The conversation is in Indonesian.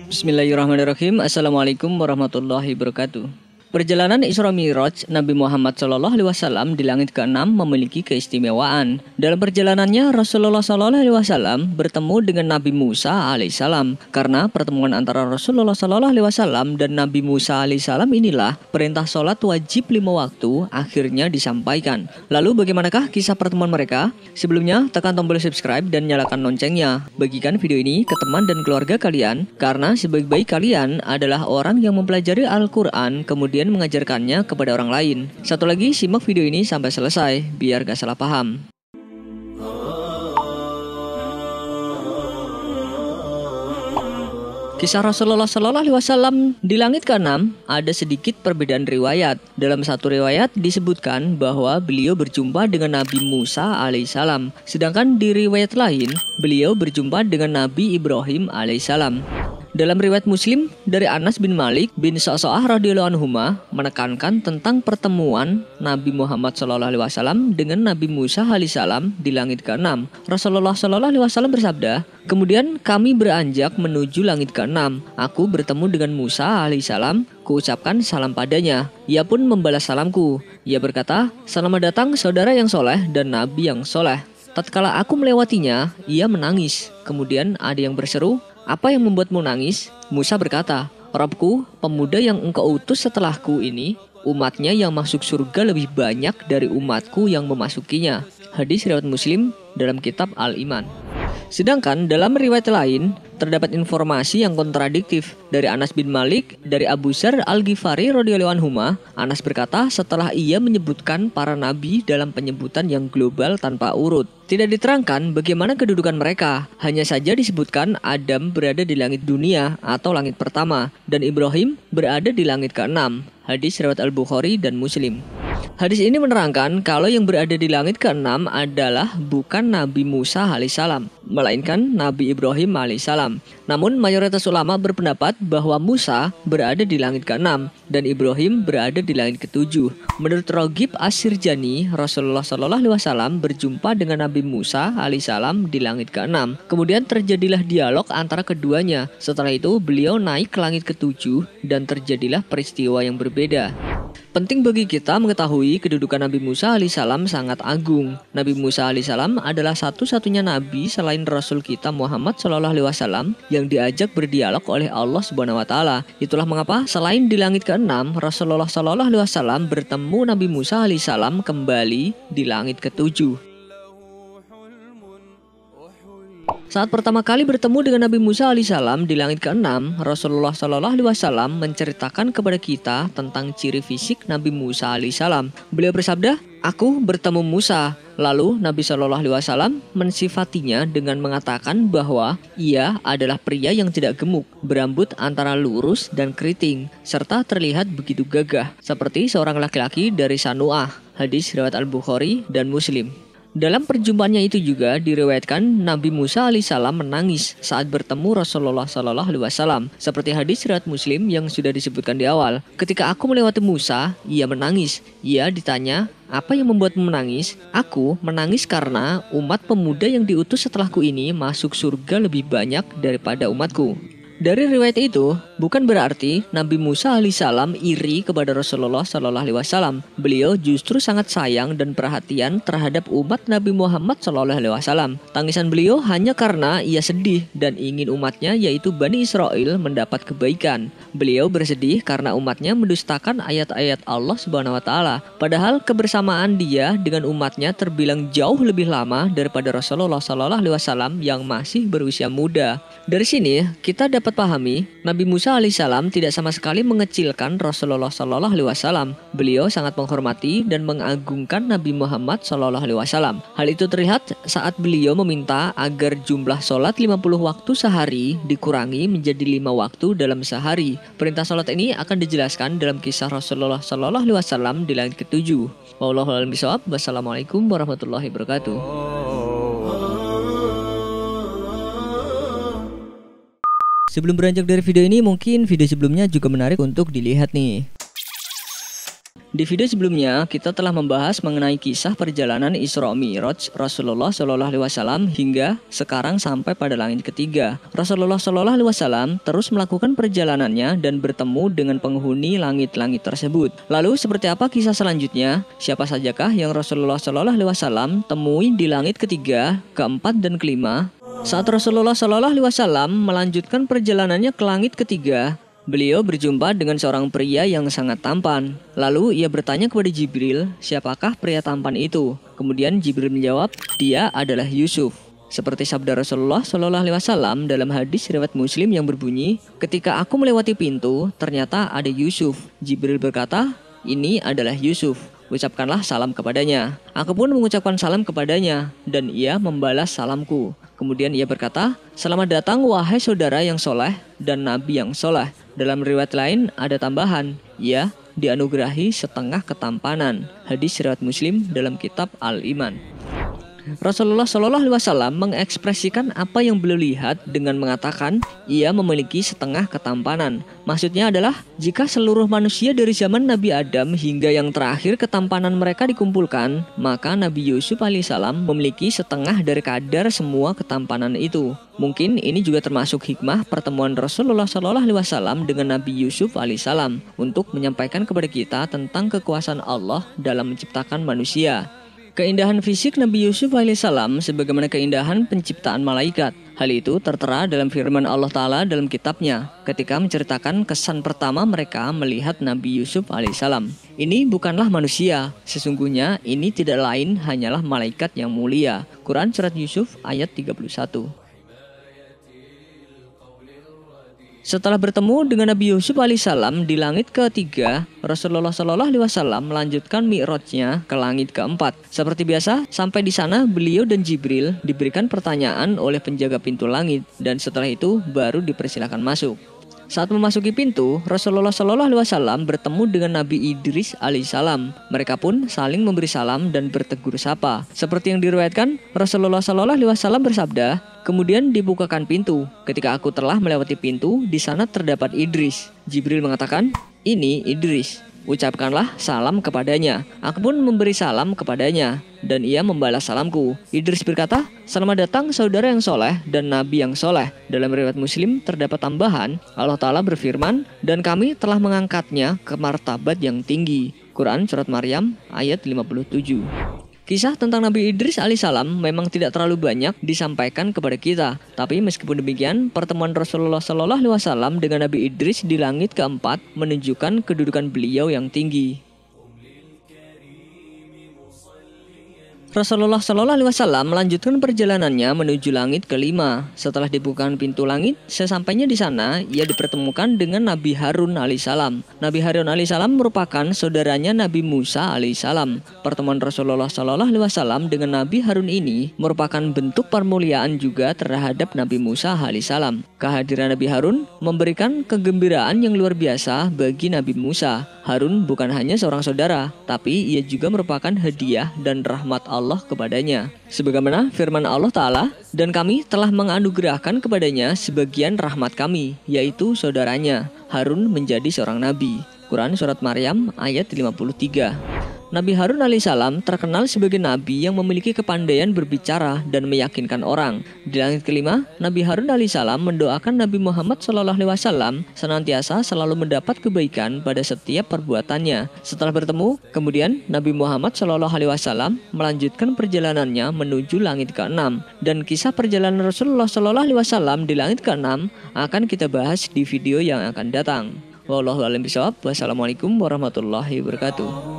Bismillahirrahmanirrahim. Assalamualaikum warahmatullahi wabarakatuh. Perjalanan Isra Mi'raj Nabi Muhammad SAW di langit ke-6 memiliki keistimewaan. Dalam perjalanannya Rasulullah SAW bertemu dengan Nabi Musa alaihissalam. Karena pertemuan antara Rasulullah SAW dan Nabi Musa alaihissalam inilah perintah sholat wajib 5 waktu akhirnya disampaikan. Lalu bagaimanakah kisah pertemuan mereka? Sebelumnya tekan tombol subscribe dan nyalakan loncengnya. Bagikan video ini ke teman dan keluarga kalian, karena sebaik-baik kalian adalah orang yang mempelajari Al-Quran kemudian mengajarkannya kepada orang lain. Satu lagi, simak video ini sampai selesai biar gak salah paham. Kisah Rasulullah SAW di langit ke-6 ada sedikit perbedaan riwayat. Dalam satu riwayat disebutkan bahwa beliau berjumpa dengan Nabi Musa alaihissalam, sedangkan di riwayat lain beliau berjumpa dengan Nabi Ibrahim alaihissalam. Dalam riwayat Muslim dari Anas bin Malik bin Sa'sa'ah radhiyallahu anhuma menekankan tentang pertemuan Nabi Muhammad SAW dengan Nabi Musa alaihissalam di langit ke-6. Rasulullah SAW bersabda, "Kemudian kami beranjak menuju langit ke-6. Aku bertemu dengan Musa alaihissalam, kuucapkan salam padanya. Ia pun membalas salamku. Ia berkata, 'Selamat datang saudara yang soleh dan nabi yang soleh.' Tatkala aku melewatinya, ia menangis. Kemudian ada yang berseru, 'Apa yang membuatmu nangis?' Musa berkata, 'Rabbku, pemuda yang engkau utus setelahku ini, umatnya yang masuk surga lebih banyak dari umatku yang memasukinya.'" Hadis riwayat Muslim dalam kitab Al-Iman. Sedangkan dalam riwayat lain terdapat informasi yang kontradiktif dari Anas bin Malik dari Abu Dzar Al-Ghifari radhiyallahu anhuma. Anas berkata setelah ia menyebutkan para nabi dalam penyebutan yang global tanpa urut. Tidak diterangkan bagaimana kedudukan mereka, hanya saja disebutkan Adam berada di langit dunia atau langit pertama dan Ibrahim berada di langit ke-6. Hadis riwayat Al-Bukhari dan Muslim. Hadis ini menerangkan kalau yang berada di langit ke-6 adalah bukan Nabi Musa alaihissalam, melainkan Nabi Ibrahim alaihissalam. Namun mayoritas ulama berpendapat bahwa Musa berada di langit ke-6 dan Ibrahim berada di langit ke-7. Menurut Raghib As-Sirjani, Rasulullah SAW berjumpa dengan Nabi Musa alaihissalam di langit ke-6. Kemudian terjadilah dialog antara keduanya. Setelah itu beliau naik ke langit ke-7 dan terjadilah peristiwa yang berbeda. Penting bagi kita mengetahui kedudukan Nabi Musa alaihissalam sangat agung. Nabi Musa alaihissalam adalah satu-satunya nabi selain Rasul kita Muhammad SAW yang diajak berdialog oleh Allah Subhanahu wa taala. Itulah mengapa selain di langit ke-6, Rasulullah SAW bertemu Nabi Musa alaihissalam kembali di langit ke-7. Saat pertama kali bertemu dengan Nabi Musa alaihissalam di langit ke-6, Rasulullah SAW menceritakan kepada kita tentang ciri fisik Nabi Musa alaihissalam. Beliau bersabda, "Aku bertemu Musa." Lalu Nabi SAW mensifatinya dengan mengatakan bahwa ia adalah pria yang tidak gemuk, berambut antara lurus dan keriting, serta terlihat begitu gagah, seperti seorang laki-laki dari Sanu'ah. Hadis riwayat Al-Bukhari dan Muslim. Dalam perjumpaannya itu juga diriwayatkan Nabi Musa alaihissalam menangis saat bertemu Rasulullah SAW, seperti hadis riwayat Muslim yang sudah disebutkan di awal. "Ketika aku melewati Musa, ia menangis. Ia ditanya, 'Apa yang membuatmu menangis?' Aku menangis karena umat pemuda yang diutus setelahku ini masuk surga lebih banyak daripada umatku." Dari riwayat itu, bukan berarti Nabi Musa alaihissalam iri kepada Rasulullah SAW. Beliau justru sangat sayang dan perhatian terhadap umat Nabi Muhammad SAW. Tangisan beliau hanya karena ia sedih dan ingin umatnya yaitu Bani Israel mendapat kebaikan. Beliau bersedih karena umatnya mendustakan ayat-ayat Allah Subhanahu wa taala. Padahal kebersamaan dia dengan umatnya terbilang jauh lebih lama daripada Rasulullah SAW yang masih berusia muda. Dari sini kita dapat pahami Nabi Musa alaihissalam tidak sama sekali mengecilkan Rasulullah SAW. Beliau sangat menghormati dan mengagungkan Nabi Muhammad SAW. Hal itu terlihat saat beliau meminta agar jumlah sholat 50 waktu sehari dikurangi menjadi 5 waktu dalam sehari. Perintah sholat ini akan dijelaskan dalam kisah Rasulullah SAW di langit ke-7. Wallahu a'lam bishawab. Wassalamualaikum warahmatullahi wabarakatuh. Sebelum beranjak dari video ini, mungkin video sebelumnya juga menarik untuk dilihat nih. Di video sebelumnya kita telah membahas mengenai kisah perjalanan Isra Mi'raj Rasulullah Shallallahu Alaihi Wasallam hingga sekarang sampai pada langit ketiga. Rasulullah Shallallahu Alaihi Wasallam terus melakukan perjalanannya dan bertemu dengan penghuni langit-langit tersebut. Lalu seperti apa kisah selanjutnya? Siapa sajakah yang Rasulullah Shallallahu Alaihi Wasallam temui di langit ketiga, keempat dan kelima? Saat Rasulullah Shallallahu Alaihi Wasallam melanjutkan perjalanannya ke langit ketiga, beliau berjumpa dengan seorang pria yang sangat tampan. Lalu ia bertanya kepada Jibril, siapakah pria tampan itu? Kemudian Jibril menjawab, dia adalah Yusuf. Seperti sabda Rasulullah Shallallahu Alaihi Wasallam dalam hadis riwayat Muslim yang berbunyi, ketika aku melewati pintu, ternyata ada Yusuf. Jibril berkata, ini adalah Yusuf. Ucapkanlah salam kepadanya. Aku pun mengucapkan salam kepadanya, dan ia membalas salamku. Kemudian ia berkata, selamat datang wahai saudara yang soleh dan nabi yang soleh. Dalam riwayat lain ada tambahan, ia dianugerahi setengah ketampanan. Hadis riwayat Muslim dalam kitab Al-Iman. Rasulullah Shallallahu Alaihi Wasallam mengekspresikan apa yang beliau lihat dengan mengatakan ia memiliki setengah ketampanan. Maksudnya adalah jika seluruh manusia dari zaman Nabi Adam hingga yang terakhir ketampanan mereka dikumpulkan, maka Nabi Yusuf alaihissalam memiliki setengah dari kadar semua ketampanan itu. Mungkin ini juga termasuk hikmah pertemuan Rasulullah Shallallahu Alaihi Wasallam dengan Nabi Yusuf alaihissalam untuk menyampaikan kepada kita tentang kekuasaan Allah dalam menciptakan manusia. Keindahan fisik Nabi Yusuf alaihissalam sebagaimana keindahan penciptaan malaikat. Hal itu tertera dalam firman Allah Ta'ala dalam kitabnya ketika menceritakan kesan pertama mereka melihat Nabi Yusuf alaihissalam. Ini bukanlah manusia, sesungguhnya ini tidak lain hanyalah malaikat yang mulia. Quran Surat Yusuf ayat 31. Setelah bertemu dengan Nabi Yusuf alaihissalam di langit ketiga, Rasulullah Shallallahu Alaihi Wasallam melanjutkan mi'rajnya ke langit keempat. Seperti biasa, sampai di sana beliau dan Jibril diberikan pertanyaan oleh penjaga pintu langit, dan setelah itu baru dipersilakan masuk. Saat memasuki pintu, Rasulullah Shallallahu Alaihi Wasallam bertemu dengan Nabi Idris alaihissalam. Mereka pun saling memberi salam dan bertegur sapa. Seperti yang diriwayatkan, Rasulullah Shallallahu Alaihi Wasallam bersabda, kemudian dibukakan pintu. Ketika aku telah melewati pintu, di sana terdapat Idris. Jibril mengatakan, ini Idris. Ucapkanlah salam kepadanya. Aku pun memberi salam kepadanya, dan ia membalas salamku. Idris berkata, selamat datang saudara yang soleh dan nabi yang soleh. Dalam riwayat Muslim terdapat tambahan, Allah Ta'ala berfirman, dan kami telah mengangkatnya ke martabat yang tinggi. Quran Surat Maryam ayat 57. Kisah tentang Nabi Idris alaihissalam memang tidak terlalu banyak disampaikan kepada kita. Tapi meskipun demikian, pertemuan Rasulullah Shallallahu Alaihi Wasallam dengan Nabi Idris di langit keempat menunjukkan kedudukan beliau yang tinggi. Rasulullah Shallallahu Alaihi Wasallam melanjutkan perjalanannya menuju langit kelima. Setelah dibukakan pintu langit, sesampainya di sana, ia dipertemukan dengan Nabi Harun alaihissalam. Nabi Harun alaihissalam merupakan saudaranya Nabi Musa alaihissalam. Pertemuan Rasulullah Shallallahu Alaihi Wasallam dengan Nabi Harun ini merupakan bentuk permuliaan juga terhadap Nabi Musa alaihissalam. Kehadiran Nabi Harun memberikan kegembiraan yang luar biasa bagi Nabi Musa. Harun bukan hanya seorang saudara, tapi ia juga merupakan hadiah dan rahmat Allah kepadanya. Sebagaimana firman Allah Ta'ala, dan kami telah menganugerahkan kepadanya sebagian rahmat kami, yaitu saudaranya. Harun menjadi seorang nabi. Quran Surat Maryam ayat 53. Nabi Harun alaihissalam terkenal sebagai nabi yang memiliki kepandaian berbicara dan meyakinkan orang. Di langit kelima, Nabi Harun alaihissalam mendoakan Nabi Muhammad SAW senantiasa selalu mendapat kebaikan pada setiap perbuatannya. Setelah bertemu, kemudian Nabi Muhammad SAW melanjutkan perjalanannya menuju langit ke-6. Dan kisah perjalanan Rasulullah SAW di langit ke-6 akan kita bahas di video yang akan datang. Wallahu a'lam bishawab. Wassalamualaikum warahmatullahi wabarakatuh.